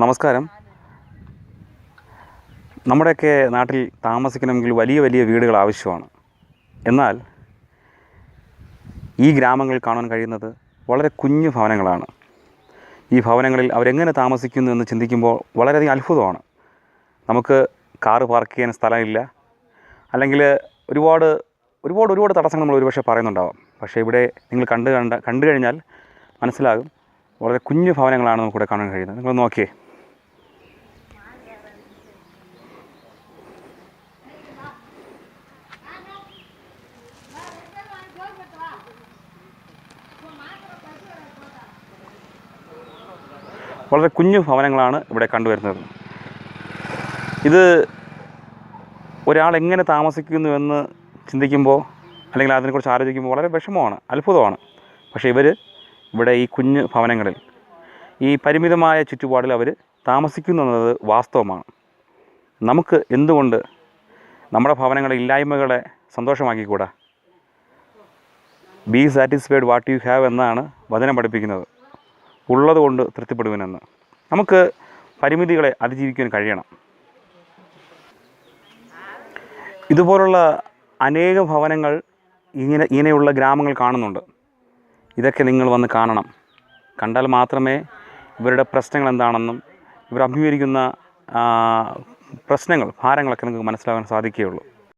നമസ്കാരം. നമ്മുടെയൊക്കെ നാട്ടിൽ താമസിക്കണമെങ്കിൽ വലിയ വലിയ വീടുകൾ ആവശ്യമാണ്. എന്നാൽ ഈ ഗ്രാമങ്ങളിൽ കാണാൻ കഴിയുന്നത് വളരെ കുഞ്ഞു ഭവനങ്ങളാണ്. ഈ ഭവനങ്ങളിൽ അവരെങ്ങനെ താമസിക്കുന്നു എന്ന് ചിന്തിക്കുമ്പോൾ വളരെയധികം അത്ഭുതമാണ്. നമുക്ക് കാറ് പാർക്ക് ചെയ്യാൻ സ്ഥലമില്ല, അല്ലെങ്കിൽ ഒരുപാട് തടസ്സങ്ങൾ നമ്മൾ ഒരുപക്ഷെ പറയുന്നുണ്ടാവാം. പക്ഷേ ഇവിടെ നിങ്ങൾ കണ്ടു കഴിഞ്ഞാൽ മനസ്സിലാകും, വളരെ കുഞ്ഞു ഭവനങ്ങളാണ് നമുക്കിവിടെ കാണാൻ കഴിയുന്നത്. നിങ്ങൾ നോക്കിയേ, വളരെ കുഞ്ഞു ഭവനങ്ങളാണ് ഇവിടെ കണ്ടുവരുന്നത്. ഇത് ഒരാൾ എങ്ങനെ താമസിക്കുന്നു എന്ന് ചിന്തിക്കുമ്പോൾ, അല്ലെങ്കിൽ അതിനെക്കുറിച്ച് ആലോചിക്കുമ്പോൾ വളരെ വിഷമമാണ്, അത്ഭുതമാണ്. പക്ഷേ ഇവിടെ ഈ കുഞ്ഞു ഭവനങ്ങളിൽ, ഈ പരിമിതമായ ചുറ്റുപാടിൽ അവർ താമസിക്കുന്നു എന്നത് വാസ്തവമാണ്. നമുക്ക് എന്തുകൊണ്ട് നമ്മുടെ ഭവനങ്ങളെ ഇല്ലായ്മകളെ സന്തോഷമാക്കിക്കൂടാ? Be satisfied what you have എന്നാണ് വചനം പഠിപ്പിക്കുന്നത്. ഉള്ളതുകൊണ്ട് തൃപ്തിപ്പെടുവിനെന്ന്. നമുക്ക് പരിമിതികളെ അതിജീവിക്കാൻ കഴിയണം. ഇതുപോലുള്ള അനേകം ഭവനങ്ങൾ ഇങ്ങനെയുള്ള ഗ്രാമങ്ങൾ കാണുന്നുണ്ട്. ഇതൊക്കെ നിങ്ങൾ വന്ന് കാണണം. കണ്ടാൽ മാത്രമേ ഇവരുടെ പ്രശ്നങ്ങൾ എന്താണെന്നും ഇവർ അഭിമുഖീകരിക്കുന്ന ഭാരങ്ങളൊക്കെ നിങ്ങൾക്ക് മനസ്സിലാക്കാൻ സാധിക്കുകയുള്ളൂ.